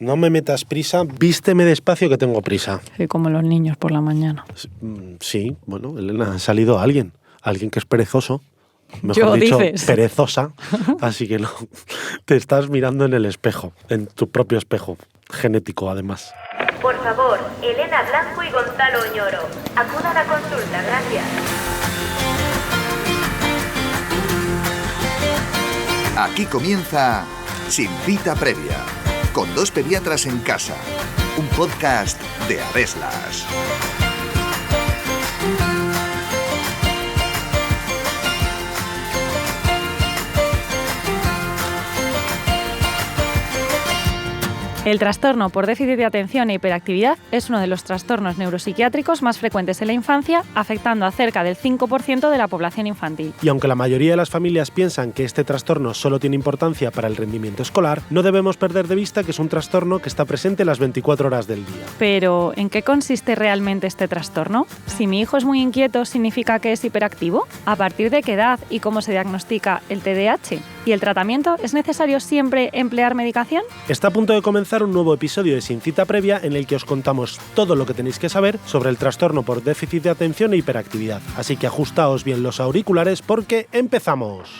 No me metas prisa, vísteme despacio que tengo prisa. Sí, como los niños por la mañana. Sí, bueno, Elena, ha salido alguien que es perezoso. Mejor Yo dicho, dices. perezosa. Así que no, te estás mirando en el espejo, en tu propio espejo, genético además. Por favor, Elena Blanco y Gonzalo Oñoro, acudan a consulta, gracias. Aquí comienza Sin Cita Previa, con dos pediatras en casa, un podcast de Aveslas. El trastorno por déficit de atención e hiperactividad es uno de los trastornos neuropsiquiátricos más frecuentes en la infancia, afectando a cerca del 5% de la población infantil. Y aunque la mayoría de las familias piensan que este trastorno solo tiene importancia para el rendimiento escolar, no debemos perder de vista que es un trastorno que está presente las 24 horas del día. Pero, ¿en qué consiste realmente este trastorno? Si mi hijo es muy inquieto, ¿significa que es hiperactivo? ¿A partir de qué edad y cómo se diagnostica el TDAH? ¿Y el tratamiento? ¿Es necesario siempre emplear medicación? Está a punto de comenzar un nuevo episodio de Sin Cita Previa en el que os contamos todo lo que tenéis que saber sobre el trastorno por déficit de atención e hiperactividad. Así que ajustaos bien los auriculares porque ¡empezamos!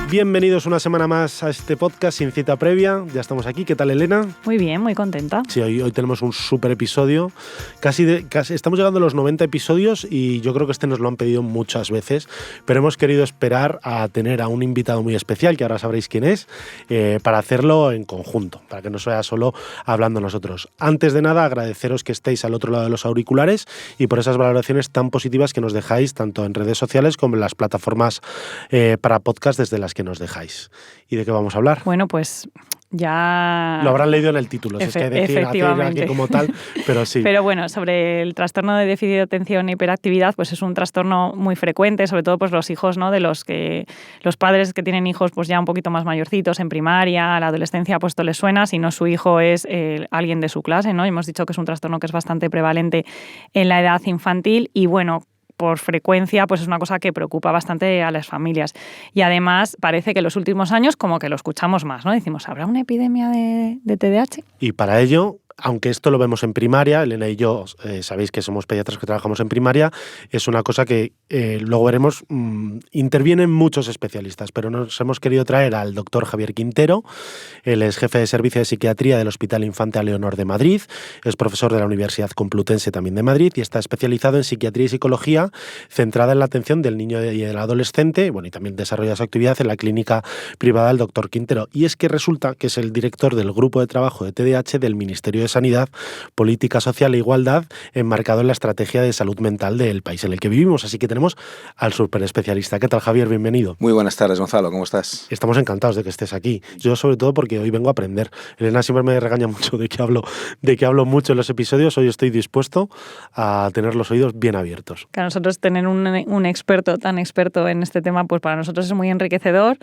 Bienvenidos una semana más a este podcast Sin Cita Previa. Ya estamos aquí. ¿Qué tal, Elena? Muy bien, muy contenta. Sí, hoy tenemos un súper episodio. Casi estamos llegando a los 90 episodios y yo creo que este nos lo han pedido muchas veces, pero hemos querido esperar a tener a un invitado muy especial, que ahora sabréis quién es, para hacerlo en conjunto, para que no sea solo hablando nosotros. Antes de nada, agradeceros que estéis al otro lado de los auriculares y por esas valoraciones tan positivas que nos dejáis tanto en redes sociales como en las plataformas para podcast desde las que nos dejáis. ¿Y de qué vamos a hablar? Bueno, pues ya... Lo habrán leído en el título, si es que hay decir aquí como tal, pero sí. Pero bueno, sobre el trastorno de déficit de atención e hiperactividad, pues es un trastorno muy frecuente, sobre todo pues los hijos, ¿no? De los padres que tienen hijos pues ya un poquito más mayorcitos, en primaria, a la adolescencia, pues esto les suena, si no su hijo es alguien de su clase, ¿no? Hemos dicho que es un trastorno que es bastante prevalente en la edad infantil y bueno, por frecuencia, pues es una cosa que preocupa bastante a las familias. Y además parece que en los últimos años como que lo escuchamos más, ¿no? Decimos, ¿habrá una epidemia de TDAH? Y para ello, aunque esto lo vemos en primaria, Elena y yo sabéis que somos pediatras que trabajamos en primaria, es una cosa que luego veremos, intervienen muchos especialistas, pero nos hemos querido traer al doctor Javier Quintero. Él es jefe de servicio de psiquiatría del Hospital Infante Leonor de Madrid, es profesor de la Universidad Complutense también de Madrid y está especializado en psiquiatría y psicología centrada en la atención del niño y del adolescente, bueno, y también desarrolla su actividad en la clínica privada del doctor Quintero. Y es que resulta que es el director del grupo de trabajo de TDAH del Ministerio de Sanidad, Política Social e Igualdad, enmarcado en la estrategia de salud mental del país en el que vivimos. Así que tenemos al súper especialista. ¿Qué tal, Javier? Bienvenido. Muy buenas tardes, Gonzalo. ¿Cómo estás? Estamos encantados de que estés aquí. Yo sobre todo porque hoy vengo a aprender. Elena siempre me regaña mucho de que hablo mucho en los episodios. Hoy estoy dispuesto a tener los oídos bien abiertos. Que a nosotros tener un experto tan experto en este tema, pues para nosotros es muy enriquecedor.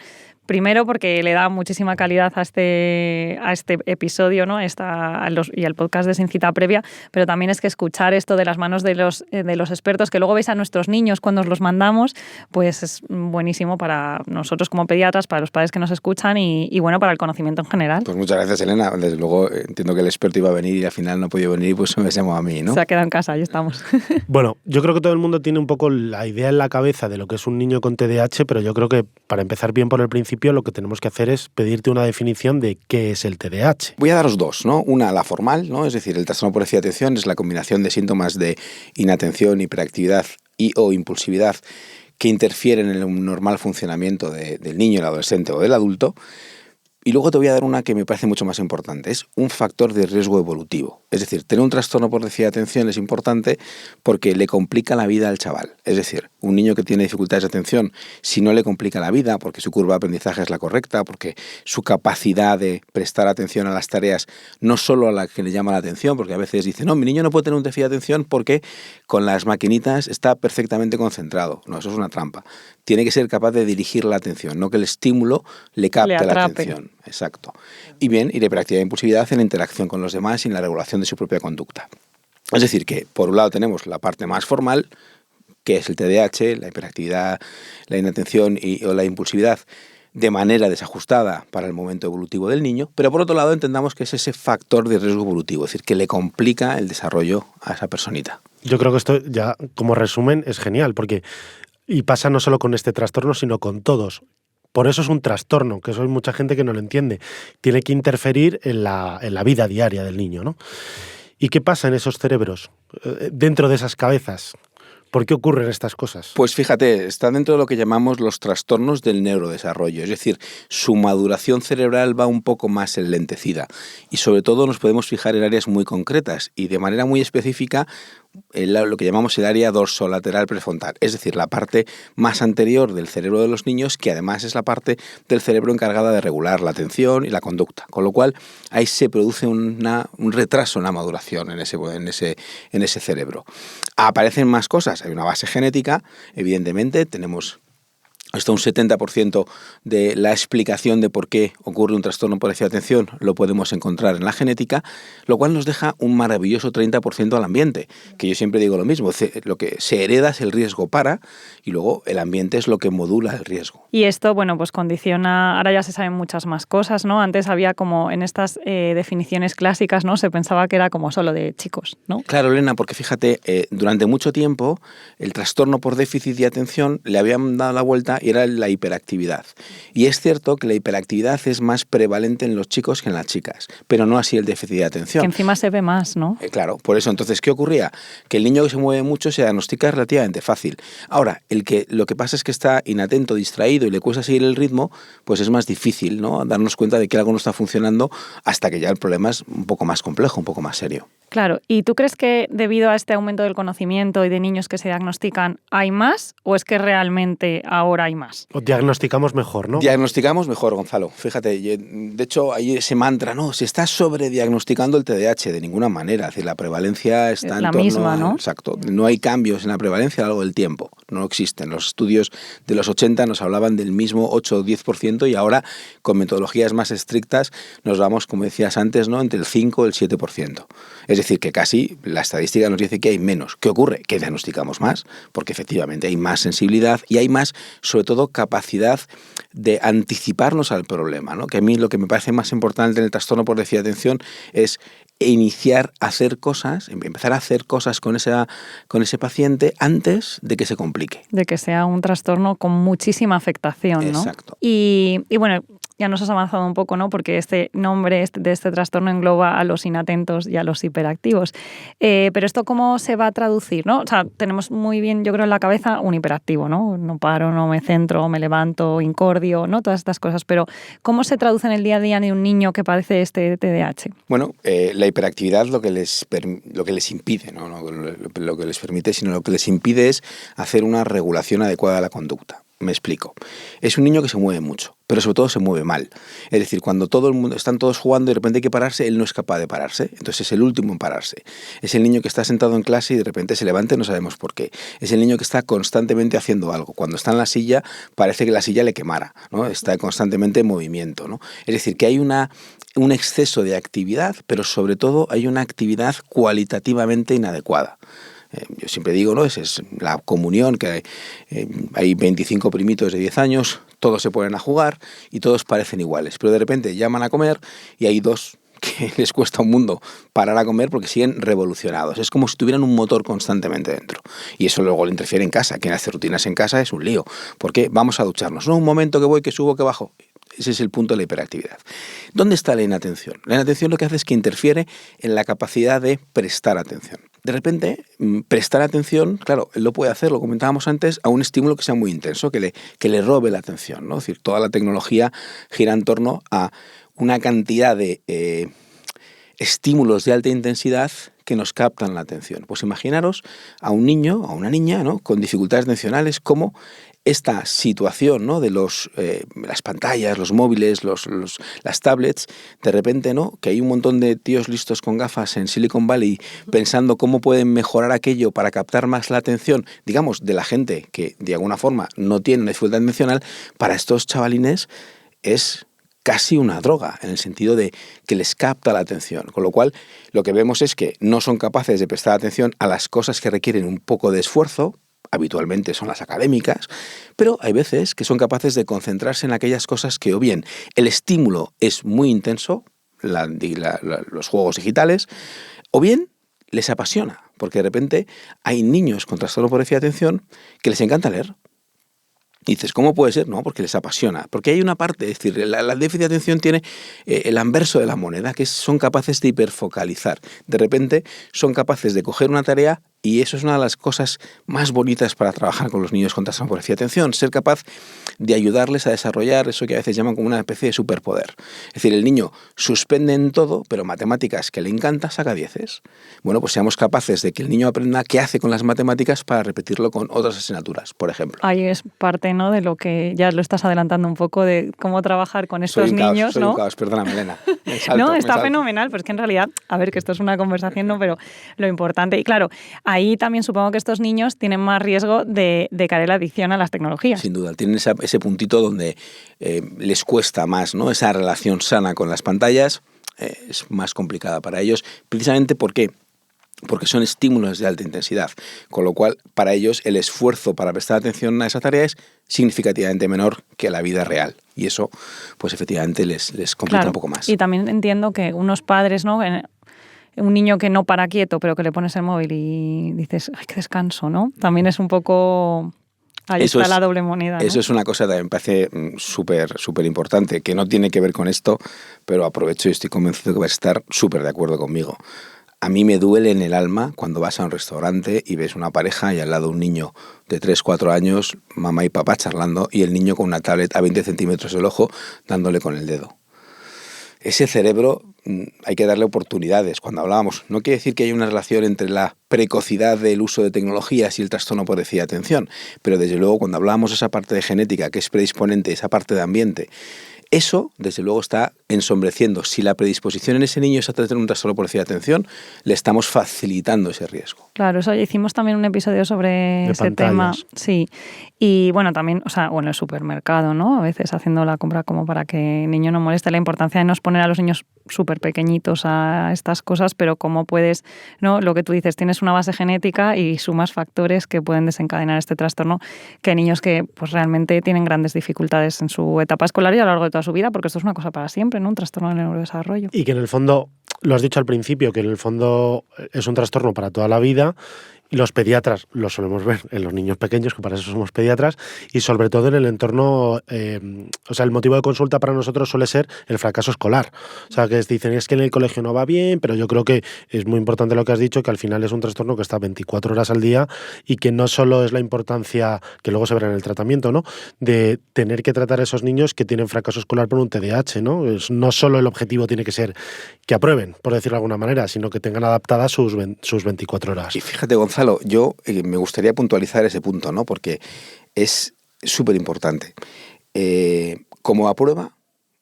Primero porque le da muchísima calidad a este episodio, ¿no? Y al podcast de Sin Cita Previa, pero también es que escuchar esto de las manos de los expertos, que luego veis a nuestros niños cuando os los mandamos, pues es buenísimo para nosotros como pediatras, para los padres que nos escuchan y bueno, para el conocimiento en general. Pues muchas gracias, Elena. Desde luego entiendo que el experto iba a venir y al final no ha podido venir, pues me llamó a mí, ¿no? Se ha quedado en casa, ahí estamos. Bueno, yo creo que todo el mundo tiene un poco la idea en la cabeza de lo que es un niño con TDAH, pero yo creo que para empezar bien por el principio, lo que tenemos que hacer es pedirte una definición de qué es el TDAH. Voy a daros dos, ¿no? Una, la formal, ¿no? Es decir, el trastorno por déficit de atención es la combinación de síntomas de inatención, hiperactividad o impulsividad que interfieren en el normal funcionamiento del niño, el adolescente o del adulto. Y luego te voy a dar una que me parece mucho más importante. Es un factor de riesgo evolutivo. Es decir, tener un trastorno por déficit de atención es importante porque le complica la vida al chaval. Es decir, un niño que tiene dificultades de atención, si no le complica la vida, porque su curva de aprendizaje es la correcta, porque su capacidad de prestar atención a las tareas, no solo a la que le llama la atención, porque a veces dicen, no, mi niño no puede tener un déficit de atención porque con las maquinitas está perfectamente concentrado. No, eso es una trampa. Tiene que ser capaz de dirigir la atención, no que el estímulo le capte la atención. Exacto. Y bien, y la hiperactividad e impulsividad en la interacción con los demás y en la regulación de su propia conducta. Es decir, que por un lado tenemos la parte más formal, que es el TDAH, la hiperactividad, la inatención o la impulsividad, de manera desajustada para el momento evolutivo del niño, pero por otro lado entendamos que es ese factor de riesgo evolutivo, es decir, que le complica el desarrollo a esa personita. Yo creo que esto ya, como resumen, es genial, porque y pasa no solo con este trastorno, sino con todos. Por eso es un trastorno, que eso hay mucha gente que no lo entiende. Tiene que interferir en la vida diaria del niño, ¿no? ¿Y qué pasa en esos cerebros, dentro de esas cabezas? ¿Por qué ocurren estas cosas? Pues fíjate, está dentro de lo que llamamos los trastornos del neurodesarrollo, es decir, su maduración cerebral va un poco más enlentecida y sobre todo nos podemos fijar en áreas muy concretas y de manera muy específica lo que llamamos el área dorsolateral prefrontal, es decir, la parte más anterior del cerebro de los niños, que además es la parte del cerebro encargada de regular la atención y la conducta, con lo cual ahí se produce un retraso en la maduración en ese cerebro. Aparecen más cosas, hay una base genética, evidentemente, tenemos hasta un 70% de la explicación de por qué ocurre un trastorno por déficit de atención lo podemos encontrar en la genética, lo cual nos deja un maravilloso 30% al ambiente, que yo siempre digo lo mismo, lo que se hereda es el riesgo y luego el ambiente es lo que modula el riesgo. Y esto, bueno, pues condiciona, ahora ya se saben muchas más cosas, ¿no? Antes había como en estas definiciones clásicas, ¿no? Se pensaba que era como solo de chicos, ¿no? Claro, Elena, porque fíjate, durante mucho tiempo el trastorno por déficit de atención le habían dado la vuelta y era la hiperactividad. Y es cierto que la hiperactividad es más prevalente en los chicos que en las chicas, pero no así el déficit de atención. Que encima se ve más, ¿no? Claro, por eso. Entonces, ¿qué ocurría? Que el niño que se mueve mucho se diagnostica relativamente fácil. Ahora, lo que pasa es que está inatento, distraído y le cuesta seguir el ritmo, pues es más difícil, ¿no? Darnos cuenta de que algo no está funcionando hasta que ya el problema es un poco más complejo, un poco más serio. Claro, ¿y tú crees que debido a este aumento del conocimiento y de niños que se diagnostican hay más o es que realmente ahora hay más? O diagnosticamos mejor, ¿no? Diagnosticamos mejor, Gonzalo. Fíjate, de hecho hay ese mantra, no, se está sobrediagnosticando el TDAH, de ninguna manera. Es decir, la prevalencia está en la torno misma, ¿no? Exacto. No hay cambios en la prevalencia a lo largo del tiempo. No existen. Los estudios de los 80 nos hablaban del mismo 8 o 10% y ahora con metodologías más estrictas nos vamos, como decías antes, ¿no? Entre el 5 y el 7%. Es decir, que casi la estadística nos dice que hay menos. ¿Qué ocurre? Que diagnosticamos más, porque efectivamente hay más sensibilidad y hay más, sobre todo, capacidad de anticiparnos al problema, ¿no? Que a mí lo que me parece más importante en el trastorno por déficit de atención es iniciar a hacer cosas, empezar a hacer cosas con ese paciente antes de que se complique. De que sea un trastorno con muchísima afectación, ¿no? Exacto. Y bueno, ya nos has avanzado un poco, ¿no? Porque este nombre de este trastorno engloba a los inatentos y a los hiperactivos. Pero esto, ¿cómo se va a traducir, no? O sea, tenemos muy bien, yo creo, en la cabeza un hiperactivo, ¿no? No paro, no me centro, me levanto, incordio, ¿no? Todas estas cosas. Pero, ¿cómo se traduce en el día a día de un niño que padece este TDAH? Bueno, la hiperactividad lo que les impide, ¿no? No lo que les permite, sino lo que les impide es hacer una regulación adecuada de la conducta. Me explico. Es un niño que se mueve mucho, pero sobre todo se mueve mal. Es decir, cuando todo el mundo están todos jugando y de repente hay que pararse, él no es capaz de pararse. Entonces es el último en pararse. Es el niño que está sentado en clase y de repente se levanta y no sabemos por qué. Es el niño que está constantemente haciendo algo. Cuando está en la silla, parece que la silla le quemara, ¿no? Está constantemente en movimiento, ¿no? Es decir, que hay un exceso de actividad, pero sobre todo hay una actividad cualitativamente inadecuada. Yo siempre digo, ¿no? Es la comunión, que hay 25 primitos de 10 años, todos se ponen a jugar y todos parecen iguales, pero de repente llaman a comer y hay dos que les cuesta un mundo parar a comer porque siguen revolucionados. Es como si tuvieran un motor constantemente dentro. Y eso luego le interfiere en casa. Quien hace rutinas en casa es un lío. Porque vamos a ducharnos. No, un momento que voy, que subo, que bajo. Ese es el punto de la hiperactividad. ¿Dónde está la inatención? La inatención lo que hace es que interfiere en la capacidad de prestar atención. de repente, prestar atención, claro, él lo puede hacer, lo comentábamos antes, a un estímulo que sea muy intenso, que le robe la atención, ¿no? Es decir, toda la tecnología gira en torno a una cantidad de estímulos de alta intensidad que nos captan la atención. Pues imaginaros a un niño, a una niña, ¿no?, con dificultades atencionales, como esta situación, ¿no?, de las pantallas, los móviles, las tablets, de repente, ¿no?, que hay un montón de tíos listos con gafas en Silicon Valley pensando cómo pueden mejorar aquello para captar más la atención, digamos, de la gente que de alguna forma no tiene una dificultad atencional. Para estos chavalines es casi una droga, en el sentido de que les capta la atención. Con lo cual, lo que vemos es que no son capaces de prestar atención a las cosas que requieren un poco de esfuerzo, habitualmente son las académicas, pero hay veces que son capaces de concentrarse en aquellas cosas que o bien el estímulo es muy intenso, los juegos digitales, o bien les apasiona, porque de repente hay niños con trastorno por déficit de atención que les encanta leer. Y dices, ¿cómo puede ser? No, porque les apasiona. Porque hay una parte, es decir, la déficit de atención tiene el anverso de la moneda, que son capaces de hiperfocalizar. De repente son capaces de coger una tarea, y eso es una de las cosas más bonitas para trabajar con los niños con trastorno por déficit de atención, ser capaz de ayudarles a desarrollar eso que a veces llaman como una especie de superpoder. Es decir, el niño suspende en todo, pero matemáticas que le encanta saca 10. Bueno, pues seamos capaces de que el niño aprenda qué hace con las matemáticas para repetirlo con otras asignaturas, por ejemplo. Ahí es parte, ¿no?, de lo que ya lo estás adelantando un poco, de cómo trabajar con estos niños, soy ¿no? un caos, perdona, Elena. No, está fenomenal, pero es que en realidad, a ver, que esto es una conversación, ¿no?, pero lo importante, y claro, ahí también supongo que estos niños tienen más riesgo de caer en la adicción a las tecnologías. Sin duda, tienen ese puntito donde les cuesta más, ¿no?, esa relación sana con las pantallas, es más complicada para ellos, precisamente porque son estímulos de alta intensidad, con lo cual para ellos el esfuerzo para prestar atención a esa tarea es significativamente menor que la vida real, y eso pues efectivamente les complica un poco más. Y también entiendo que unos padres, ¿no?, un niño que no para quieto, pero que le pones el móvil y dices, ¡ay, qué descanso!, ¿no? También es un poco... Ahí está la doble moneda, ¿no? Eso es una cosa que me parece súper importante, que no tiene que ver con esto, pero aprovecho y estoy convencido que vas a estar súper de acuerdo conmigo. A mí me duele en el alma cuando vas a un restaurante y ves una pareja y al lado un niño de 3, 4 años, mamá y papá charlando, y el niño con una tablet a 20 centímetros del ojo dándole con el dedo. Ese cerebro hay que darle oportunidades. Cuando hablábamos, no quiere decir que haya una relación entre la precocidad del uso de tecnologías y el trastorno por déficit de atención, pero desde luego cuando hablábamos de esa parte de genética que es predisponente, esa parte de ambiente, eso, desde luego, está ensombreciendo. Si la predisposición en ese niño es a tener un trastorno por déficit de atención, le estamos facilitando ese riesgo. Claro, eso hicimos también un episodio sobre ese tema. Sí. Y bueno, también, o en el supermercado, ¿no? A veces haciendo la compra como para que el niño no moleste, la importancia de no exponer a los niños súper pequeñitos a estas cosas, pero cómo puedes, ¿no? Lo que tú dices, tienes una base genética y sumas factores que pueden desencadenar este trastorno, que hay niños que pues realmente tienen grandes dificultades en su etapa escolar y a lo largo de toda su vida, porque esto es una cosa para siempre, ¿no? Un trastorno del neurodesarrollo. Y que en el fondo, lo has dicho al principio, que en el fondo es un trastorno para toda la vida. Y los pediatras lo solemos ver en los niños pequeños, que para eso somos pediatras, y sobre todo en el entorno, el motivo de consulta para nosotros suele ser el fracaso escolar. O sea, que dicen, es que en el colegio no va bien, pero yo creo que es muy importante lo que has dicho, que al final es un trastorno que está 24 horas al día y que no solo es la importancia, que luego se verá en el tratamiento, ¿no?, de tener que tratar a esos niños que tienen fracaso escolar por un TDAH, ¿no? No solo el objetivo tiene que ser que aprueben, por decirlo de alguna manera, sino que tengan adaptadas sus 24 horas. Y fíjate, Gonzalo, yo me gustaría puntualizar ese punto, ¿no?, porque es súper importante. Como aprueba,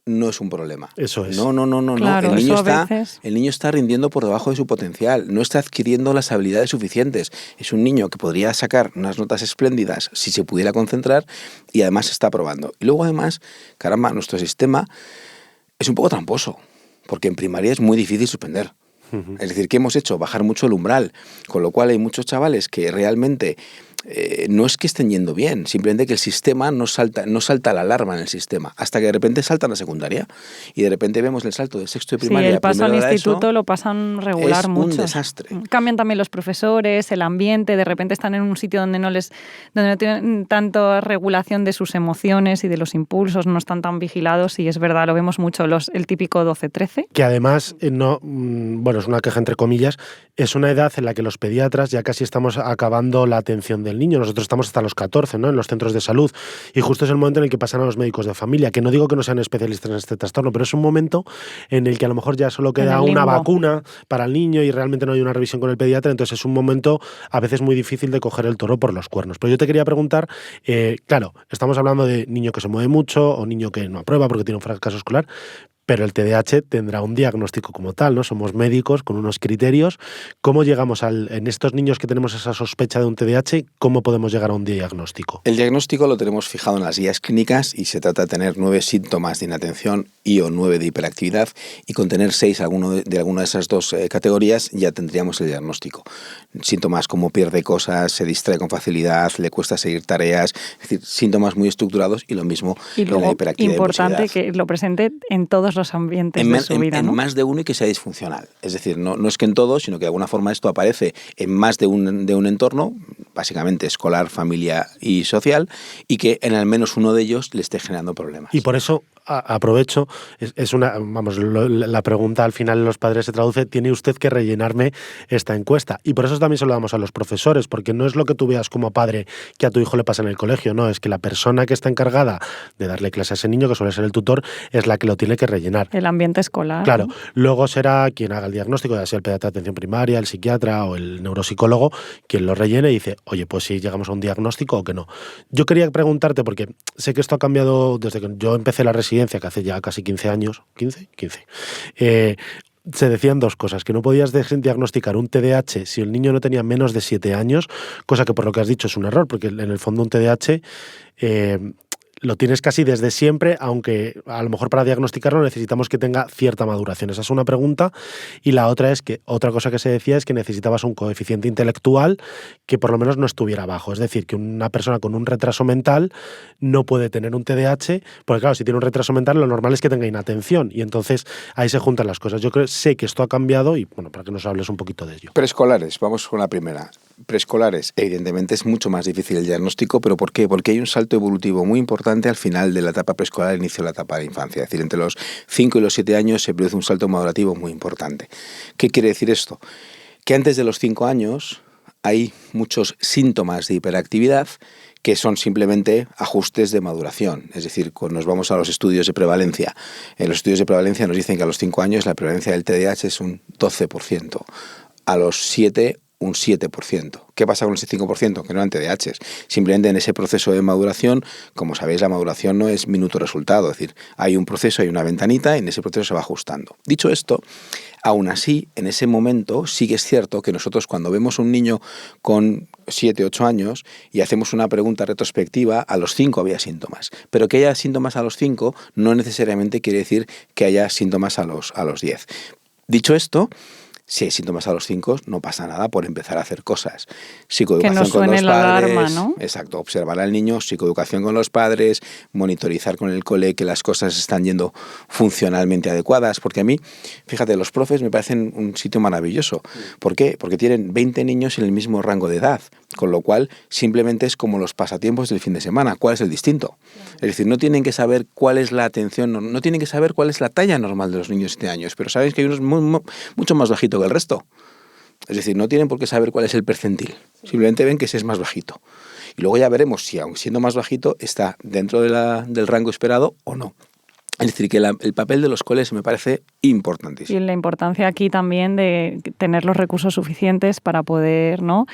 no es un problema. Eso es. No. Claro, el niño está rindiendo por debajo de su potencial, no está adquiriendo las habilidades suficientes. Es un niño que podría sacar unas notas espléndidas si se pudiera concentrar y además está aprobando. Y luego además, caramba, nuestro sistema es un poco tramposo, porque en primaria es muy difícil suspender. Es decir, ¿qué hemos hecho? Bajar mucho el umbral, con lo cual hay muchos chavales que realmente no es que estén yendo bien, simplemente que el sistema no salta la alarma en el sistema, hasta que de repente salta a la secundaria y de repente vemos el salto de sexto de primaria. Sí, el paso al primero de instituto ESO, lo pasan regular mucho. Es un desastre. Cambian también los profesores, el ambiente, de repente están en un sitio donde no tienen tanta regulación de sus emociones y de los impulsos, no están tan vigilados, y es verdad, lo vemos mucho, el típico 12-13. Que además, es una queja entre comillas, es una edad en la que los pediatras ya casi estamos acabando la atención del niño. Nosotros estamos hasta los 14, ¿no?, en los centros de salud, y justo es el momento en el que pasan a los médicos de familia, que no digo que no sean especialistas en este trastorno, pero es un momento en el que a lo mejor ya solo queda una vacuna para el niño y realmente no hay una revisión con el pediatra, entonces es un momento a veces muy difícil de coger el toro por los cuernos. Pero yo te quería preguntar, claro, estamos hablando de niño que se mueve mucho o niño que no aprueba porque tiene un fracaso escolar, pero el TDAH tendrá un diagnóstico como tal, ¿no? Somos médicos con unos criterios. ¿Cómo llegamos en estos niños que tenemos esa sospecha de un TDAH, cómo podemos llegar a un diagnóstico? El diagnóstico lo tenemos fijado en las guías clínicas y se trata de tener 9 síntomas de inatención y o 9 de hiperactividad, y con tener 6 de alguna de esas dos categorías ya tendríamos el diagnóstico. Síntomas como pierde cosas, se distrae con facilidad, le cuesta seguir tareas, es decir, síntomas muy estructurados, y lo mismo y luego, en la hiperactividad. Importante que lo presente en todos los ambientes de su vida, ¿no? En más de uno, y que sea disfuncional. Es decir, no es que en todos, sino que de alguna forma esto aparece en más de un entorno, básicamente escolar, familia y social, y que en al menos uno de ellos le esté generando problemas. Y por eso aprovecho, la pregunta al final en los padres se traduce: tiene usted que rellenarme esta encuesta. Y por eso también se lo damos a los profesores, porque no es lo que tú veas como padre que a tu hijo le pasa en el colegio, no, es que la persona que está encargada de darle clase a ese niño, que suele ser el tutor, es la que lo tiene que rellenar. El ambiente escolar. Claro, ¿no? Luego será quien haga el diagnóstico, ya sea el pediatra de atención primaria, el psiquiatra o el neuropsicólogo, quien lo rellene y dice, oye, pues si llegamos a un diagnóstico o que no. Yo quería preguntarte, porque sé que esto ha cambiado desde que yo empecé la residencia, que hace ya casi 15 años, 15, se decían dos cosas: que no podías diagnosticar un TDAH si el niño no tenía menos de 7 años, cosa que por lo que has dicho es un error, porque en el fondo un TDAH lo tienes casi desde siempre, aunque a lo mejor para diagnosticarlo necesitamos que tenga cierta maduración. Esa es una pregunta. Y la otra es que, otra cosa que se decía es que necesitabas un coeficiente intelectual que por lo menos no estuviera bajo. Es decir, que una persona con un retraso mental no puede tener un TDAH, porque claro, si tiene un retraso mental lo normal es que tenga inatención, y entonces ahí se juntan las cosas. Yo sé que esto ha cambiado y, bueno, para que nos hables un poquito de ello. Preescolares, vamos con la primera. Preescolares, evidentemente es mucho más difícil el diagnóstico, pero ¿por qué? Porque hay un salto evolutivo muy importante al final de la etapa preescolar, al inicio de la etapa de infancia. Es decir, entre los 5 y los 7 años se produce un salto madurativo muy importante. ¿Qué quiere decir esto? Que antes de los 5 años hay muchos síntomas de hiperactividad que son simplemente ajustes de maduración. Es decir, cuando nos vamos a los estudios de prevalencia, en los estudios de prevalencia nos dicen que a los 5 años la prevalencia del TDAH es un 12%, a los 7 un 7%. ¿Qué pasa con ese 5%? Que no eran TDAHs. Simplemente en ese proceso de maduración, como sabéis, la maduración no es minuto resultado. Es decir, hay un proceso, hay una ventanita, y en ese proceso se va ajustando. Dicho esto, aún así, en ese momento sí que es cierto que nosotros, cuando vemos a un niño con 7, 8 años y hacemos una pregunta retrospectiva, a los 5 había síntomas. Pero que haya síntomas a los 5 no necesariamente quiere decir que haya síntomas a los 10. Dicho esto, si hay síntomas a los 5, no pasa nada por empezar a hacer cosas. Psicoeducación que no suene con los padres, la alarma, ¿no? Exacto, observar al niño, psicoeducación con los padres, monitorizar con el cole que las cosas están yendo funcionalmente adecuadas. Porque a mí, fíjate, los profes me parecen un sitio maravilloso. ¿Por qué? Porque tienen 20 niños en el mismo rango de edad, con lo cual simplemente es como los pasatiempos del fin de semana. ¿Cuál es el distinto? Es decir, no tienen que saber cuál es la atención, no tienen que saber cuál es la talla normal de los niños de 7 años, pero sabéis que hay unos mucho más bajitos que el resto. Es decir, no tienen por qué saber cuál es el percentil. Simplemente ven que ese es más bajito. Y luego ya veremos si, aun siendo más bajito, está dentro del rango esperado o no. Es decir, que el papel de los coles me parece importantísimo. Y la importancia aquí también de tener los recursos suficientes para poder, ¿no?,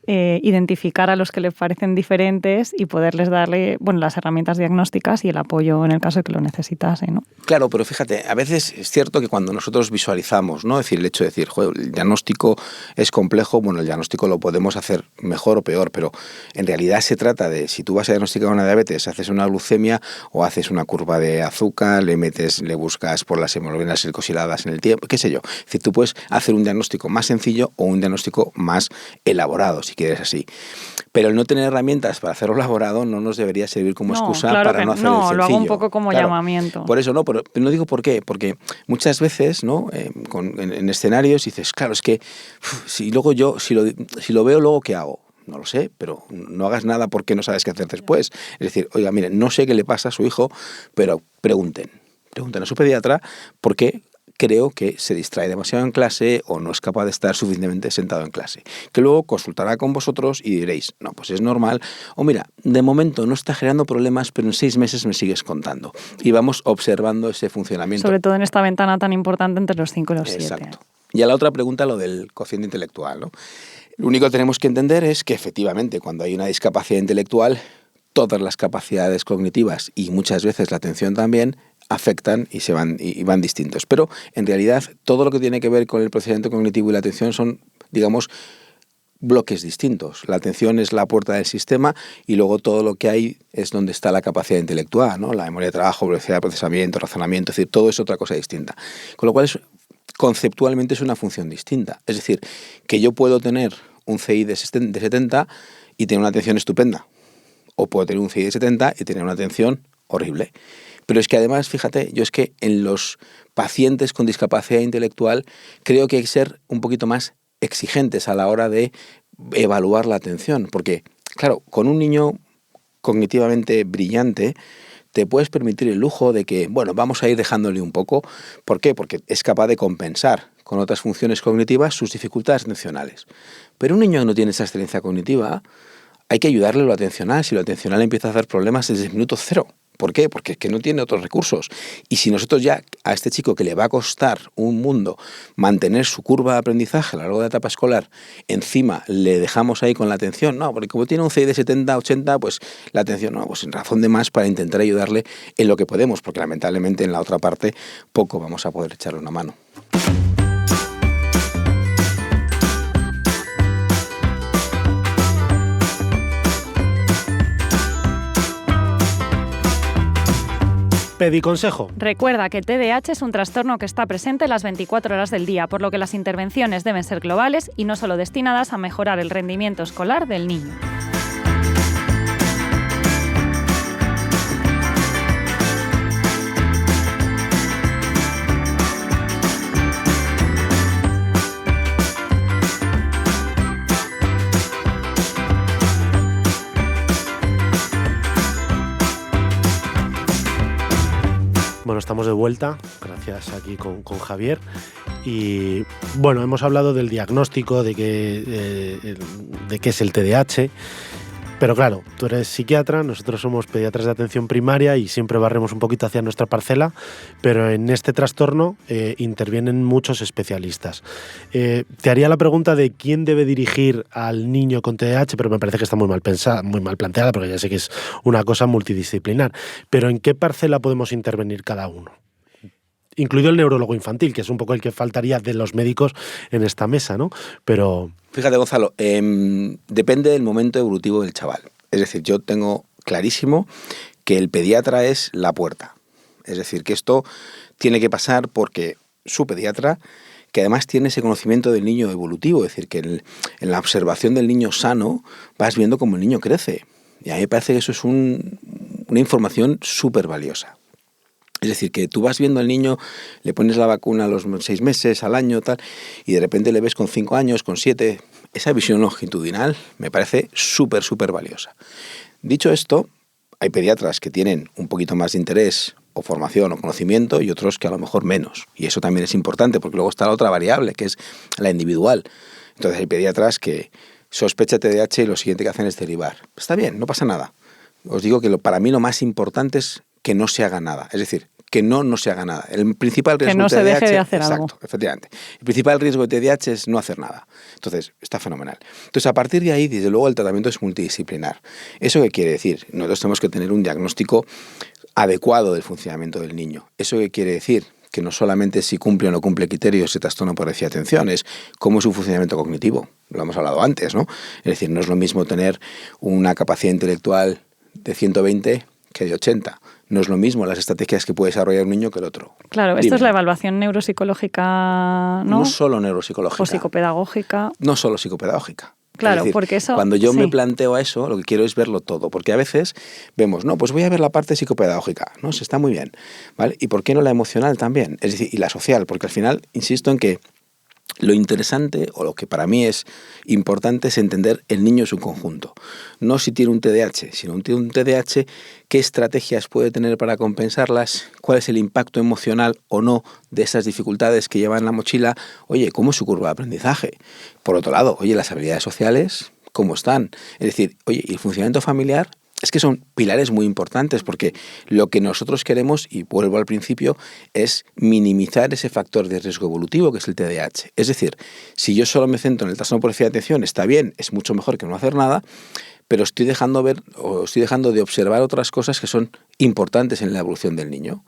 identificar a los que les parecen diferentes y poderles darle, bueno, las herramientas diagnósticas y el apoyo en el caso de que lo necesitase, ¿no? Claro, pero fíjate, a veces es cierto que cuando nosotros visualizamos, ¿no?, es decir, el hecho de decir, joder, el diagnóstico es complejo, bueno, el diagnóstico lo podemos hacer mejor o peor, pero en realidad se trata de, si tú vas a diagnosticar una diabetes, haces una glucemia o haces una curva de azúcar, le buscas por las hemoglobinas glicosiladas en el tiempo, qué sé yo. Es decir, tú puedes hacer un diagnóstico más sencillo o un diagnóstico más elaborado, si si quieres así. Pero el no tener herramientas para hacerlo elaborado no nos debería servir como excusa para no hacer el sencillo. No, lo hago un poco como llamamiento. Por eso no, pero no digo por qué, porque muchas veces, ¿no? En escenarios dices, claro, es que si lo veo, luego ¿qué hago? No lo sé, pero no hagas nada porque no sabes qué hacer después. Es decir, oiga, miren, no sé qué le pasa a su hijo, pero pregunten a su pediatra porque creo que se distrae demasiado en clase o no es capaz de estar suficientemente sentado en clase. Que luego consultará con vosotros y diréis, no, pues es normal. O mira, de momento no está generando problemas, pero en 6 meses me sigues contando. Y vamos observando ese funcionamiento. Sobre todo en esta ventana tan importante entre los 5 y los 7. Exacto. Y a la otra pregunta, lo del cociente intelectual, ¿no? Lo único que tenemos que entender es que efectivamente cuando hay una discapacidad intelectual, todas las capacidades cognitivas y muchas veces la atención también afectan y van distintos. Pero en realidad todo lo que tiene que ver con el procesamiento cognitivo y la atención son, digamos, bloques distintos. La atención es la puerta del sistema y luego todo lo que hay es donde está la capacidad intelectual, ¿no? La memoria de trabajo, velocidad de procesamiento, razonamiento, es decir, todo es otra cosa distinta. Con lo cual conceptualmente es una función distinta. Es decir, que yo puedo tener un CI de 70 y tener una atención estupenda. O puedo tener un CI de 70 y tener una atención horrible. Pero es que además, fíjate, yo es que en los pacientes con discapacidad intelectual creo que hay que ser un poquito más exigentes a la hora de evaluar la atención. Porque, claro, con un niño cognitivamente brillante te puedes permitir el lujo de que, bueno, vamos a ir dejándole un poco. ¿Por qué? Porque es capaz de compensar con otras funciones cognitivas sus dificultades atencionales. Pero un niño que no tiene esa excelencia cognitiva, hay que ayudarle a lo atencional. Si lo atencional empieza a hacer problemas desde el minuto 0. ¿Por qué? Porque es que no tiene otros recursos. Y si nosotros ya a este chico que le va a costar un mundo mantener su curva de aprendizaje a lo largo de la etapa escolar, encima le dejamos ahí con la atención, no, porque como tiene un CI de 70, 80, pues la atención, no, pues en razón de más para intentar ayudarle en lo que podemos, porque lamentablemente en la otra parte poco vamos a poder echarle una mano. Pediconsejo. Recuerda que TDAH es un trastorno que está presente las 24 horas del día, por lo que las intervenciones deben ser globales y no solo destinadas a mejorar el rendimiento escolar del niño. Bueno, estamos de vuelta, gracias aquí con Javier. Y bueno, hemos hablado del diagnóstico, de qué es el TDAH. Pero claro, tú eres psiquiatra, nosotros somos pediatras de atención primaria y siempre barremos un poquito hacia nuestra parcela, pero en este trastorno intervienen muchos especialistas. Te haría la pregunta de quién debe dirigir al niño con TDAH, pero me parece que está muy mal pensada, muy mal planteada, porque ya sé que es una cosa multidisciplinar. Pero ¿en qué parcela podemos intervenir cada uno? Incluido el neurólogo infantil, que es un poco el que faltaría de los médicos en esta mesa, ¿no? Pero... Fíjate, Gonzalo, depende del momento evolutivo del chaval. Es decir, yo tengo clarísimo que el pediatra es la puerta. Es decir, que esto tiene que pasar porque su pediatra, que además tiene ese conocimiento del niño evolutivo, es decir, que en la observación del niño sano vas viendo cómo el niño crece. Y a mí me parece que eso es una información súper valiosa. Es decir, que tú vas viendo al niño, le pones la vacuna a los 6 meses, al año, tal, y de repente le ves con 5 años, con 7. Esa visión longitudinal me parece súper, súper valiosa. Dicho esto, hay pediatras que tienen un poquito más de interés o formación o conocimiento y otros que a lo mejor menos. Y eso también es importante porque luego está la otra variable, que es la individual. Entonces hay pediatras que sospechan TDAH y lo siguiente que hacen es derivar. Está bien, no pasa nada. Os digo que para mí lo más importante es que no se haga nada. Es decir, que no se haga nada. El principal riesgo que no de TDAH, se deje de hacer exacto, algo. Efectivamente. El principal riesgo de TDAH es no hacer nada. Entonces, está fenomenal. Entonces, a partir de ahí, desde luego, el tratamiento es multidisciplinar. ¿Eso qué quiere decir? Nosotros tenemos que tener un diagnóstico adecuado del funcionamiento del niño. ¿Eso qué quiere decir? Que no solamente si cumple o no cumple criterios ese trastorno por déficit de atención, es cómo es su funcionamiento cognitivo. Lo hemos hablado antes, ¿no? Es decir, no es lo mismo tener una capacidad intelectual de 120 que de 80. No es lo mismo las estrategias que puede desarrollar un niño que el otro. Claro, esto es la evaluación neuropsicológica, ¿no? No solo neuropsicológica. O psicopedagógica. No solo psicopedagógica. Claro, es decir, porque eso... cuando yo me sí. planteo a eso, lo que quiero es verlo todo, porque a veces vemos, no, pues voy a ver la parte psicopedagógica, ¿no? Se está muy bien, ¿vale? ¿Y por qué no la emocional también? Es decir, y la social, porque al final, insisto en que lo interesante, o lo que para mí es importante, es entender el niño en su conjunto. No si tiene un TDAH, sino tiene un TDAH, qué estrategias puede tener para compensarlas, cuál es el impacto emocional o no de esas dificultades que lleva en la mochila. Oye, ¿cómo es su curva de aprendizaje? Por otro lado, oye, las habilidades sociales, ¿cómo están? Es decir, oye, ¿y el funcionamiento familiar? Es que son pilares muy importantes, porque lo que nosotros queremos, y vuelvo al principio, es minimizar ese factor de riesgo evolutivo que es el TDAH. Es decir, si yo solo me centro en el trastorno por déficit de atención, está bien, es mucho mejor que no hacer nada, pero estoy dejando de observar otras cosas que son importantes en la evolución del niño.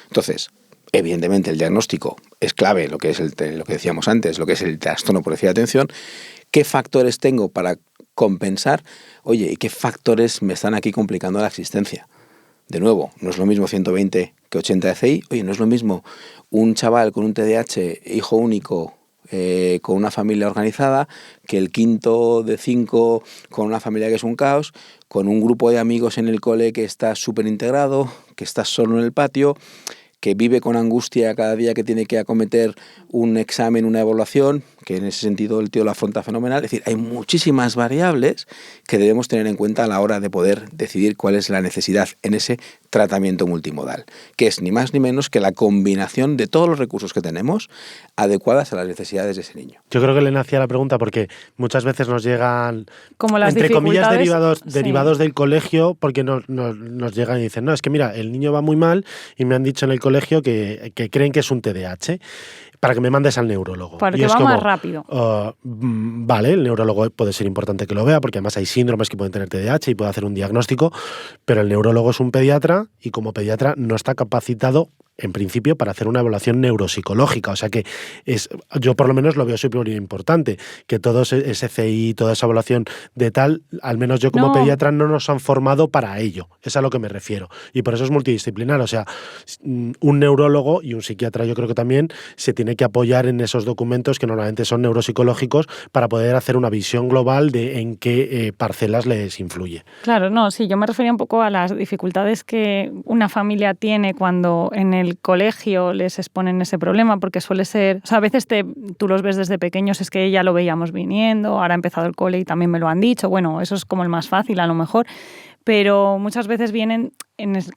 Entonces, evidentemente el diagnóstico es clave, lo que decíamos antes, lo que es el trastorno por déficit de atención. ¿Qué factores tengo para compensar? Oye, ¿y qué factores me están aquí complicando la existencia? De nuevo, no es lo mismo 120 que 80 de CI. Oye, no es lo mismo un chaval con un TDAH, hijo único, con una familia organizada, que el quinto de 5 con una familia que es un caos, con un grupo de amigos en el cole que está súper integrado, que está solo en el patio, que vive con angustia cada día que tiene que acometer un examen, una evaluación, que en ese sentido el tío lo afronta fenomenal. Es decir, hay muchísimas variables que debemos tener en cuenta a la hora de poder decidir cuál es la necesidad en ese tratamiento multimodal, que es ni más ni menos que la combinación de todos los recursos que tenemos adecuadas a las necesidades de ese niño. Yo creo que le nacía la pregunta porque muchas veces nos llegan, como las entre comillas, dificultades, derivados sí, del colegio, porque nos llegan y dicen, no, es que mira, el niño va muy mal y me han dicho en el colegio que creen que es un TDAH, para que me mandes al neurólogo. porque y es va como, más rápido. Vale, el neurólogo puede ser importante que lo vea, porque además hay síndromes que pueden tener TDAH y puede hacer un diagnóstico, pero el neurólogo es un pediatra y como pediatra no está capacitado en principio para hacer una evaluación neuropsicológica, o sea que yo por lo menos lo veo súper importante, que todo ese CI, toda esa evaluación de tal, al menos yo como pediatra no nos han formado para ello, es a lo que me refiero, y por eso es multidisciplinar, o sea, un neurólogo y un psiquiatra yo creo que también se tiene que apoyar en esos documentos que normalmente son neuropsicológicos para poder hacer una visión global de en qué parcelas les influye. Claro, no, sí, yo me refería un poco a las dificultades que una familia tiene cuando en el colegio les exponen ese problema, porque suele ser, o sea, a veces tú los ves desde pequeños, es que ya lo veíamos viniendo, ahora ha empezado el cole y también me lo han dicho, bueno, eso es como el más fácil a lo mejor, pero muchas veces vienen,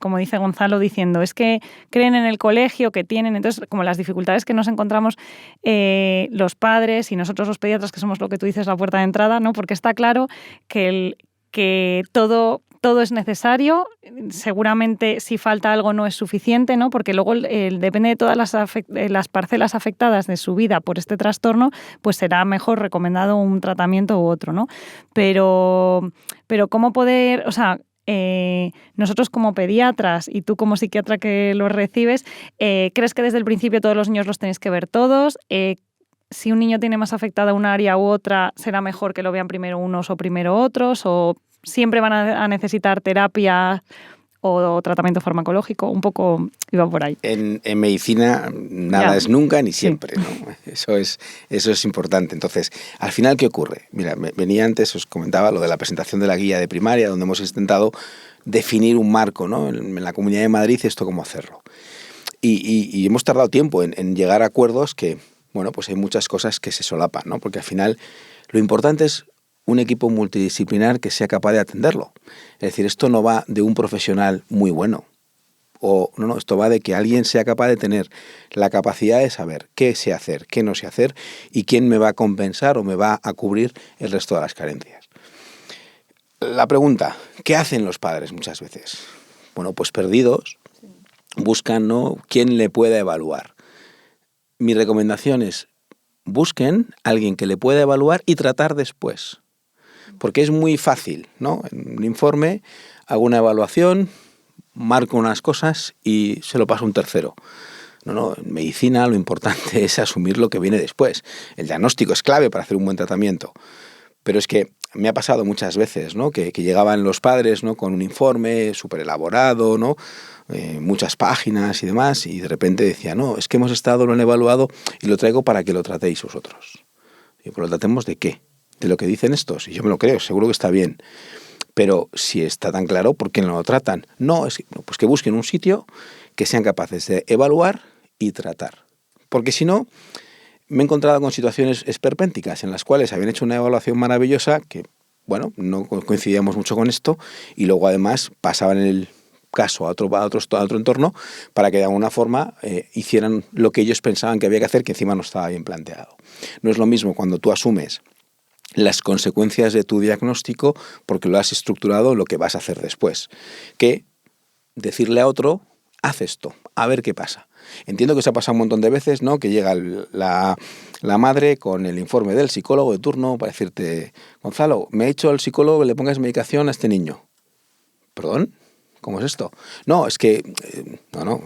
como dice Gonzalo, diciendo, es que creen en el colegio que tienen, entonces como las dificultades que nos encontramos los padres y nosotros los pediatras, que somos lo que tú dices, la puerta de entrada, ¿no? Porque está claro que todo es necesario, seguramente si falta algo no es suficiente, ¿no? Porque luego depende de todas las parcelas afectadas de su vida por este trastorno, pues será mejor recomendado un tratamiento u otro, ¿no? Pero cómo poder, o sea, nosotros como pediatras y tú como psiquiatra que los recibes, ¿crees que desde el principio todos los niños los tenéis que ver todos? Si un niño tiene más afectada un área u otra, ¿será mejor que lo vean primero unos o primero otros? ¿O siempre van a necesitar terapia o tratamiento farmacológico? Un poco iba por ahí. En medicina nada es nunca ni siempre, sí. ¿No? Eso es importante. Entonces, al final, ¿qué ocurre? Mira, venía antes, os comentaba lo de la presentación de la guía de primaria, donde hemos intentado definir un marco, ¿no? En la Comunidad de Madrid, esto cómo hacerlo. Y hemos tardado tiempo en llegar a acuerdos que, bueno, pues hay muchas cosas que se solapan, ¿no? Porque al final lo importante es un equipo multidisciplinar que sea capaz de atenderlo. Es decir, esto no va de un profesional muy bueno. Esto va de que alguien sea capaz de tener la capacidad de saber qué sé hacer, qué no sé hacer y quién me va a compensar o me va a cubrir el resto de las carencias. La pregunta, ¿qué hacen los padres muchas veces? Bueno, pues perdidos, buscan, ¿no?, quién le pueda evaluar. Mi recomendación es busquen a alguien que le pueda evaluar y tratar después. Porque es muy fácil, ¿no? En un informe hago una evaluación, marco unas cosas y se lo paso a un tercero. No, en medicina lo importante es asumir lo que viene después. El diagnóstico es clave para hacer un buen tratamiento. Pero es que me ha pasado muchas veces, ¿no?, que llegaban los padres, ¿no?, con un informe súper elaborado, ¿no?, muchas páginas y demás, y de repente decía, no, es que hemos estado, lo han evaluado y lo traigo para que lo tratéis vosotros. Y pues, ¿lo tratemos de qué? de lo que dicen estos, y yo me lo creo, seguro que está bien. Pero si está tan claro, ¿por qué no lo tratan? No, pues que busquen un sitio que sean capaces de evaluar y tratar. Porque si no, me he encontrado con situaciones esperpénticas en las cuales habían hecho una evaluación maravillosa que, bueno, no coincidíamos mucho con esto, y luego además pasaban el caso a otro entorno para que de alguna forma hicieran lo que ellos pensaban que había que hacer, que encima no estaba bien planteado. No es lo mismo cuando tú asumes las consecuencias de tu diagnóstico porque lo has estructurado lo que vas a hacer después, que decirle a otro, haz esto, a ver qué pasa. Entiendo que se ha pasado un montón de veces, ¿no? Que llega la madre con el informe del psicólogo de turno para decirte, Gonzalo, me ha dicho el psicólogo que le pongas medicación a este niño. ¿Perdón? ¿Cómo es esto? No, es que,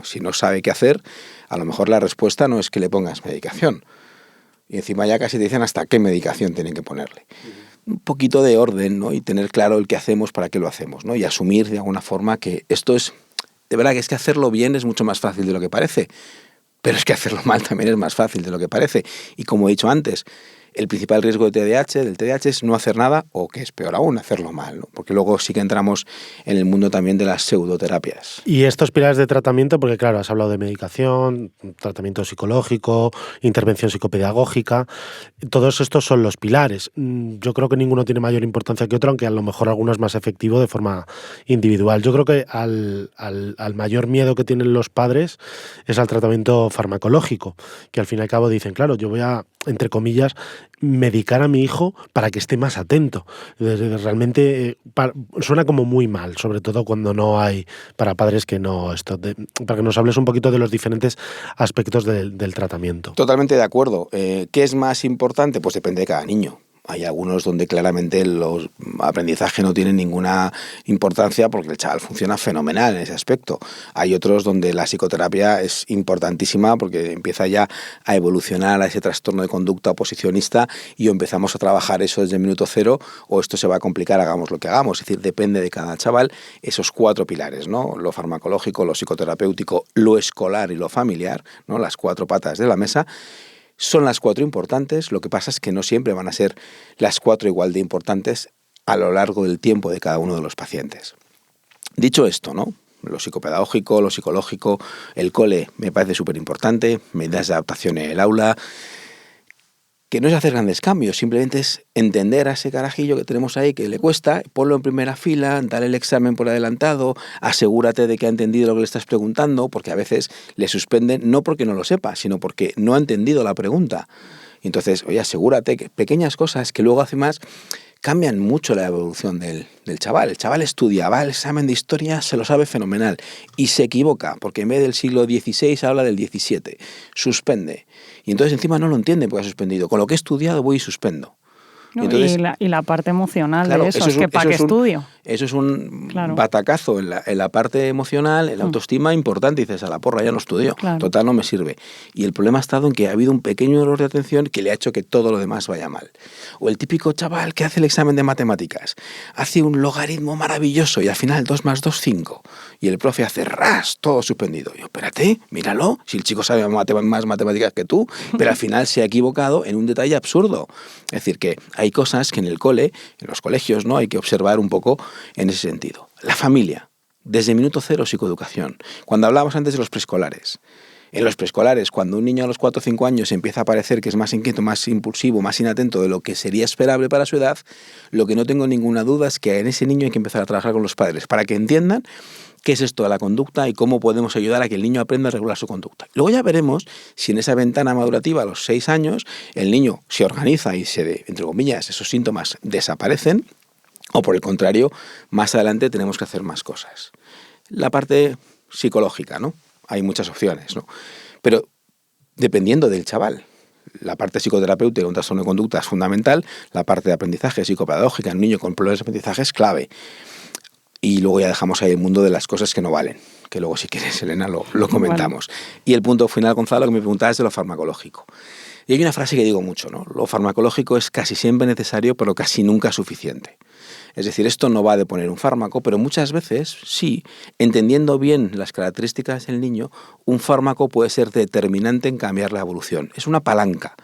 si no sabe qué hacer, a lo mejor la respuesta no es que le pongas medicación. Y encima ya casi te dicen hasta qué medicación tienen que ponerle. Un poquito de orden, ¿no? Y tener claro el qué hacemos, para qué lo hacemos, ¿no? Y asumir de alguna forma que esto es... De verdad que es que hacerlo bien es mucho más fácil de lo que parece. Pero es que hacerlo mal también es más fácil de lo que parece. Y como he dicho antes, el principal riesgo del TDAH es no hacer nada, o que es peor aún, hacerlo mal, ¿no? Porque luego sí que entramos en el mundo también de las pseudoterapias. Y estos pilares de tratamiento, porque claro, has hablado de medicación, tratamiento psicológico, intervención psicopedagógica, todos estos son los pilares. Yo creo que ninguno tiene mayor importancia que otro, aunque a lo mejor alguno es más efectivo de forma individual. Yo creo que al mayor miedo que tienen los padres es al tratamiento farmacológico, que al fin y al cabo dicen, claro, yo voy a, entre comillas, medicar a mi hijo para que esté más atento. Realmente suena como muy mal, sobre todo cuando no hay, para padres que no... para que nos hables un poquito de los diferentes aspectos del tratamiento. Totalmente de acuerdo. ¿Qué es más importante? Pues depende de cada niño. Hay algunos donde claramente los aprendizaje no tienen ninguna importancia porque el chaval funciona fenomenal en ese aspecto. Hay otros donde la psicoterapia es importantísima porque empieza ya a evolucionar a ese trastorno de conducta oposicionista y empezamos a trabajar eso desde el minuto cero, o esto se va a complicar, hagamos lo que hagamos. Es decir, depende de cada chaval esos 4 pilares, ¿no? Lo farmacológico, lo psicoterapéutico, lo escolar y lo familiar, ¿no? Las 4 patas de la mesa. Son las 4 importantes, lo que pasa es que no siempre van a ser las 4 igual de importantes a lo largo del tiempo de cada uno de los pacientes. Dicho esto, ¿no? Lo psicopedagógico, lo psicológico, el cole me parece súper importante, medidas de adaptación en el aula, que no es hacer grandes cambios, simplemente es entender a ese carajillo que tenemos ahí que le cuesta, ponlo en primera fila, dale el examen por adelantado, asegúrate de que ha entendido lo que le estás preguntando, porque a veces le suspenden no porque no lo sepa, sino porque no ha entendido la pregunta. Y entonces, oye, asegúrate que pequeñas cosas que luego hace más cambian mucho la evolución del chaval. El chaval estudia, va al examen de historia, se lo sabe fenomenal y se equivoca, porque en vez del siglo XVI habla del XVII, suspende. Y entonces encima no lo entiende porque ha suspendido. Con lo que he estudiado voy y suspendo. No, entonces, y la parte emocional, claro, de eso es que ¿para qué estudio? Eso es un batacazo en la parte emocional, en la autoestima importante. Y dices, a la porra, ya no estudio. Claro. Total, no me sirve. Y el problema ha estado en que ha habido un pequeño error de atención que le ha hecho que todo lo demás vaya mal. O el típico chaval que hace el examen de matemáticas, hace un logaritmo maravilloso y al final 2 más 2, 5. Y el profe hace ras, todo suspendido. Y yo, espérate, míralo, si el chico sabe más matemáticas que tú, pero al final se ha equivocado en un detalle absurdo. Es decir, que hay cosas que en el cole, en los colegios, ¿no? Hay que observar un poco en ese sentido. La familia, desde minuto cero, psicoeducación. Cuando hablábamos antes de los preescolares, en los preescolares, cuando un niño a los 4 o 5 años empieza a parecer que es más inquieto, más impulsivo, más inatento de lo que sería esperable para su edad, lo que no tengo ninguna duda es que en ese niño hay que empezar a trabajar con los padres para que entiendan qué es esto de la conducta y cómo podemos ayudar a que el niño aprenda a regular su conducta. Luego ya veremos si en esa ventana madurativa a los 6 años el niño se organiza y entre comillas, esos síntomas desaparecen, o por el contrario, más adelante tenemos que hacer más cosas. La parte psicológica, ¿no? Hay muchas opciones, ¿no? Pero dependiendo del chaval. La parte psicoterapéutica de un trastorno de conducta es fundamental, la parte de aprendizaje psicopedagógica en un niño con problemas de aprendizaje es clave. Y luego ya dejamos ahí el mundo de las cosas que no valen, que luego si quieres, Elena, lo comentamos. Vale. Y el punto final, Gonzalo, que me preguntabas es de lo farmacológico. Y hay una frase que digo mucho, ¿no? Lo farmacológico es casi siempre necesario, pero casi nunca suficiente. Es decir, esto no va de poner un fármaco, pero muchas veces, sí, entendiendo bien las características del niño, un fármaco puede ser determinante en cambiar la evolución. Es una palanca.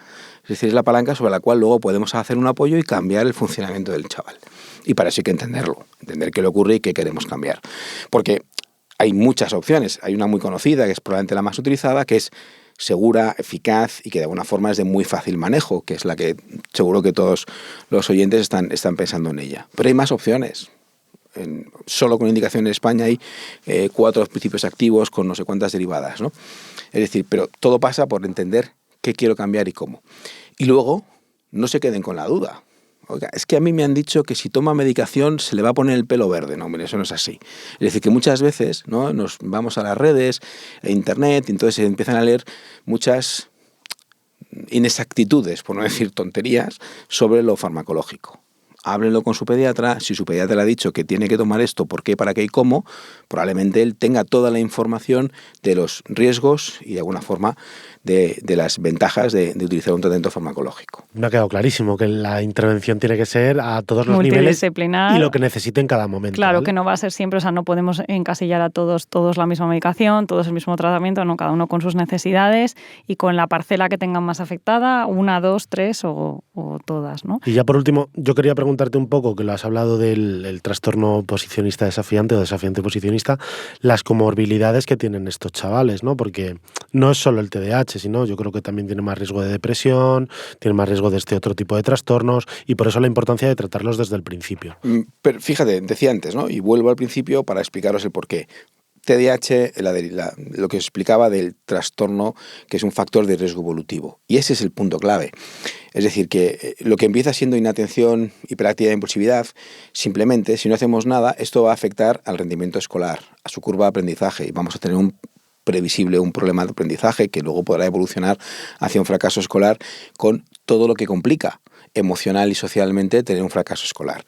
Es decir, es la palanca sobre la cual luego podemos hacer un apoyo y cambiar el funcionamiento del chaval. Y para eso hay que entenderlo, entender qué le ocurre y qué queremos cambiar. Porque hay muchas opciones. Hay una muy conocida, que es probablemente la más utilizada, que es segura, eficaz y que de alguna forma es de muy fácil manejo, que es la que seguro que todos los oyentes están pensando en ella. Pero hay más opciones. Solo con indicación en España hay 4 principios activos con no sé cuántas derivadas, ¿no? Es decir, pero todo pasa por entender qué quiero cambiar y cómo. Y luego, no se queden con la duda. Oiga, es que a mí me han dicho que si toma medicación se le va a poner el pelo verde. No, hombre, eso no es así. Es decir, que muchas veces, ¿no?, nos vamos a las redes, a internet, y entonces se empiezan a leer muchas inexactitudes, por no decir tonterías, sobre lo farmacológico. Háblenlo con su pediatra. Si su pediatra le ha dicho que tiene que tomar esto, por qué, para qué y cómo, probablemente él tenga toda la información de los riesgos y de alguna forma de las ventajas de utilizar un tratamiento farmacológico. Me ha quedado clarísimo que la intervención tiene que ser a todos los niveles y lo que necesite en cada momento. Claro, ¿vale? Que no va a ser siempre, o sea, no podemos encasillar a todos la misma medicación, todos el mismo tratamiento, no, cada uno con sus necesidades y con la parcela que tengan más afectada, 1, 2, 3 o todas, ¿no? Y ya por último, yo quería preguntarte un poco, que lo has hablado del trastorno posicionista desafiante o desafiante posicionista, las comorbilidades que tienen estos chavales, ¿no? Porque no es solo el TDAH, sino yo creo que también tiene más riesgo de depresión, tiene más riesgo de este otro tipo de trastornos y por eso la importancia de tratarlos desde el principio. Pero fíjate, decía antes, ¿no? Y vuelvo al principio para explicaros el porqué. TDAH, lo que os explicaba del trastorno, que es un factor de riesgo evolutivo. Y ese es el punto clave. Es decir, que lo que empieza siendo inatención, hiperactividad e impulsividad, simplemente, si no hacemos nada, esto va a afectar al rendimiento escolar, a su curva de aprendizaje, y vamos a tener un problema de aprendizaje que luego podrá evolucionar hacia un fracaso escolar con todo lo que complica emocional y socialmente tener un fracaso escolar.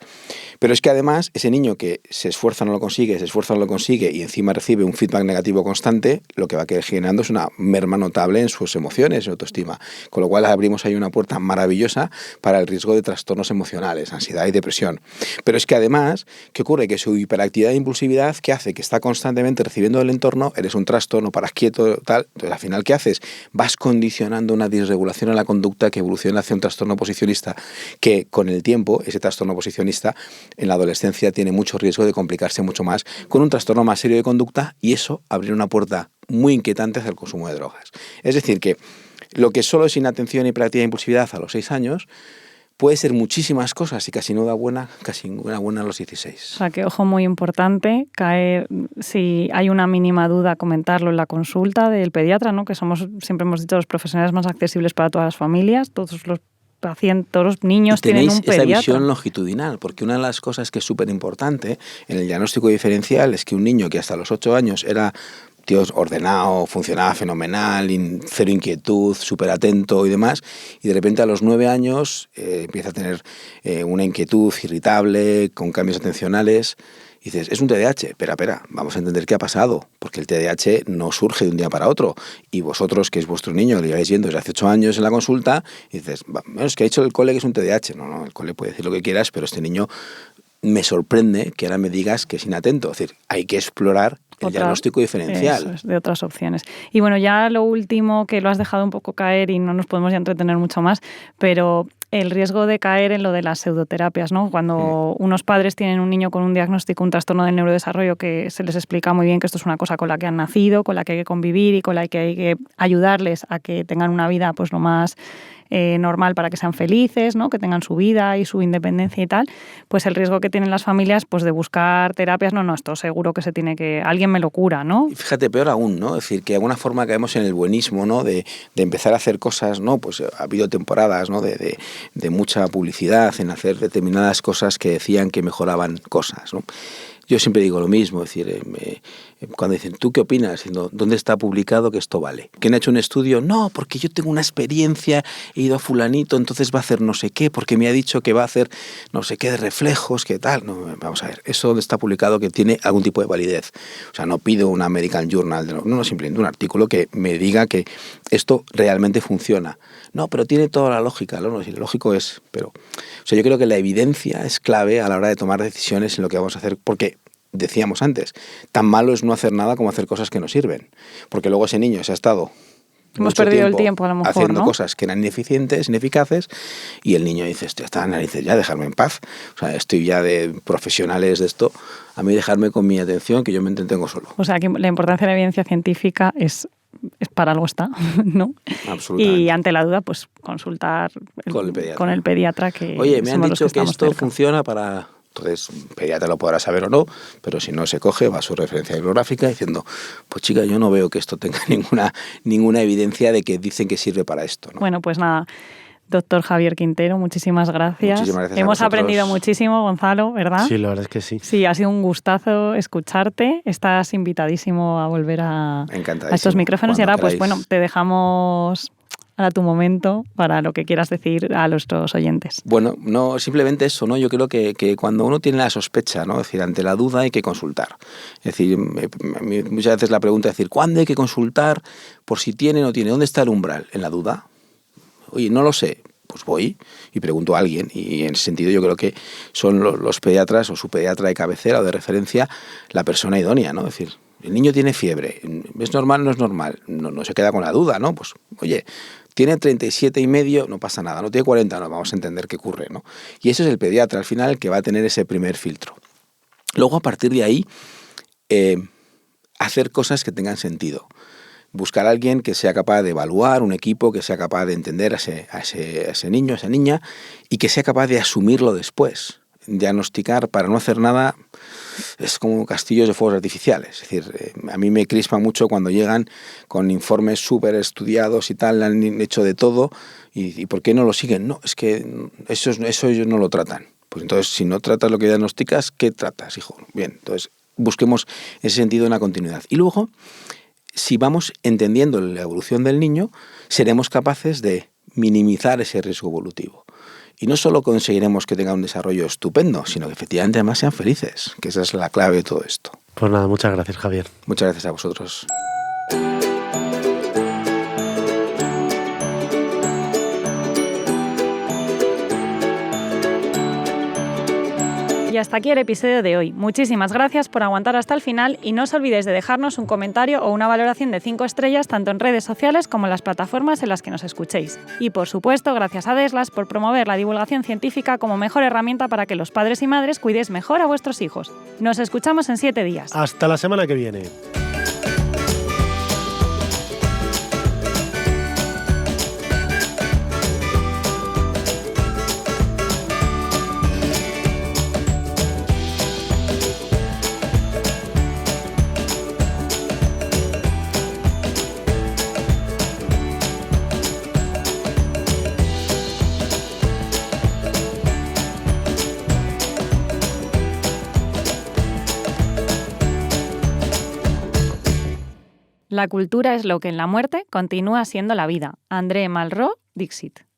Pero es que además ese niño que se esfuerza no lo consigue y encima recibe un feedback negativo constante, lo que va a quedar generando es una merma notable en sus emociones, en autoestima. Con lo cual abrimos ahí una puerta maravillosa para el riesgo de trastornos emocionales, ansiedad y depresión. Pero es que además, ¿qué ocurre? Que su hiperactividad e impulsividad, ¿qué hace? Que está constantemente recibiendo del entorno, eres un trastorno, paras quieto, tal. Entonces al final, ¿qué haces? Vas condicionando una disregulación en la conducta que evoluciona hacia un trastorno posicionista, que con el tiempo, ese trastorno posicionista en la adolescencia tiene mucho riesgo de complicarse mucho más con un trastorno más serio de conducta y eso abrirá una puerta muy inquietante hacia el consumo de drogas. Es decir, que lo que solo es inatención, hiperactividad e impulsividad a los 6 años puede ser muchísimas cosas y casi ninguna buena a los 16. O sea, que ojo, muy importante, caer, si hay una mínima duda, comentarlo en la consulta del pediatra, ¿no? Que somos, siempre hemos dicho, los profesionales más accesibles para todas las familias, todos los pacientes, todos los niños tienen un pediatra. Tenéis esa visión longitudinal, porque una de las cosas que es súper importante en el diagnóstico diferencial es que un niño que hasta los 8 años era ordenado, funcionaba fenomenal, cero inquietud, súper atento y demás, y de repente a los 9 años empieza a tener una inquietud irritable, con cambios atencionales. Y dices, es un TDAH, espera, vamos a entender qué ha pasado, porque el TDAH no surge de un día para otro. Y vosotros, que es vuestro niño, le lleváis viendo desde hace 8 años en la consulta, y dices, bueno, es que ha dicho el cole que es un TDAH. No, el cole puede decir lo que quieras, pero este niño me sorprende que ahora me digas que es inatento. Es decir, hay que explorar el diagnóstico diferencial. Eso es, de otras opciones. Y bueno, ya lo último, que lo has dejado un poco caer y no nos podemos ya entretener mucho más, pero el riesgo de caer en lo de las pseudoterapias, ¿no? Cuando unos padres tienen un niño con un diagnóstico, un trastorno del neurodesarrollo, que se les explica muy bien que esto es una cosa con la que han nacido, con la que hay que convivir y con la que hay que ayudarles a que tengan una vida pues lo más normal para que sean felices, ¿no? Que tengan su vida y su independencia y tal, pues el riesgo que tienen las familias pues de buscar terapias, no, esto seguro que se tiene que, alguien me lo cura, ¿no? Y fíjate, peor aún, ¿no? Es decir, que de alguna forma caemos en el buenismo, ¿no? De empezar a hacer cosas, ¿no? Pues ha habido temporadas, ¿no? De mucha publicidad en hacer determinadas cosas que decían que mejoraban cosas, ¿no? Yo siempre digo lo mismo, es decir, Cuando dicen, ¿tú qué opinas? Diciendo, ¿dónde está publicado que esto vale? ¿Quién ha hecho un estudio? No, porque yo tengo una experiencia, he ido a fulanito, entonces va a hacer no sé qué, porque me ha dicho que va a hacer no sé qué de reflejos, qué tal. No, vamos a ver, eso donde está publicado que tiene algún tipo de validez. O sea, no pido una American Journal, no, simplemente un artículo que me diga que esto realmente funciona. No, pero tiene toda la lógica, ¿no? Si lo lógico es... Pero, o sea, yo creo que la evidencia es clave a la hora de tomar decisiones en lo que vamos a hacer, porque... Decíamos antes, tan malo es no hacer nada como hacer cosas que no sirven. Porque luego ese niño se ha estado Hemos perdido el tiempo, a lo mejor, haciendo ¿no? cosas que eran ineficientes, ineficaces, y el niño dice, estoy hasta las narices ya, dejarme en paz. O sea, estoy ya de profesionales de esto, a mí dejarme con mi atención, que yo me entretengo solo. O sea, que la importancia de la evidencia científica es para algo está, ¿no? Absolutamente. Y ante la duda, pues consultar con el pediatra que oye, me han dicho que esto cerca. funciona para... Entonces, un pediatra lo podrá saber o no, pero si no se coge, va a su referencia bibliográfica diciendo, pues chica, yo no veo que esto tenga ninguna evidencia de que dicen que sirve para esto, ¿no? Bueno, pues nada, doctor Javier Quintero, muchísimas gracias. Muchísimas gracias a Hemos vosotros. aprendido muchísimo, Gonzalo, ¿verdad? Sí, la verdad es que sí. Sí, ha sido un gustazo escucharte. Estás invitadísimo a volver a estos micrófonos. Y ahora, pues bueno, te dejamos a tu momento para lo que quieras decir a nuestros oyentes. Bueno, no simplemente eso, ¿no? Yo creo que cuando uno tiene la sospecha, ¿no? Es decir, ante la duda hay que consultar. Es decir, muchas veces la pregunta es decir, ¿cuándo hay que consultar? Por si tiene o no tiene. ¿Dónde está el umbral? ¿En la duda? Oye, no lo sé. Pues voy y pregunto a alguien. Y en ese sentido yo creo que son los pediatras o su pediatra de cabecera o de referencia la persona idónea, ¿no? Es decir, el niño tiene fiebre. ¿Es normal o no es normal? No se queda con la duda, ¿no? Pues, oye, tiene 37,5, no pasa nada. No tiene 40, no, vamos a entender qué ocurre, ¿no? Y eso es el pediatra, al final, el que va a tener ese primer filtro. Luego, a partir de ahí, hacer cosas que tengan sentido. Buscar a alguien que sea capaz de evaluar, un equipo que sea capaz de entender a ese niño, a esa niña, y que sea capaz de asumirlo después. Diagnosticar para no hacer nada es como castillos de fuegos artificiales. Es decir, a mí me crispa mucho cuando llegan con informes súper estudiados y tal, han hecho de todo, y ¿por qué no lo siguen? No, es que eso ellos no lo tratan. Pues entonces, si no tratas lo que diagnosticas, ¿qué tratas, hijo? Bien, entonces busquemos en ese sentido una continuidad. Y luego, si vamos entendiendo la evolución del niño, seremos capaces de minimizar ese riesgo evolutivo. Y no solo conseguiremos que tenga un desarrollo estupendo, sino que efectivamente además sean felices, que esa es la clave de todo esto. Pues nada, muchas gracias, Javier. Muchas gracias a vosotros. Y hasta aquí el episodio de hoy. Muchísimas gracias por aguantar hasta el final y no os olvidéis de dejarnos un comentario o una valoración de 5 estrellas tanto en redes sociales como en las plataformas en las que nos escuchéis. Y por supuesto, gracias a Deslas por promover la divulgación científica como mejor herramienta para que los padres y madres cuidéis mejor a vuestros hijos. Nos escuchamos en 7 días. Hasta la semana que viene. La cultura es lo que en la muerte continúa siendo la vida. André Malraux, Dixit.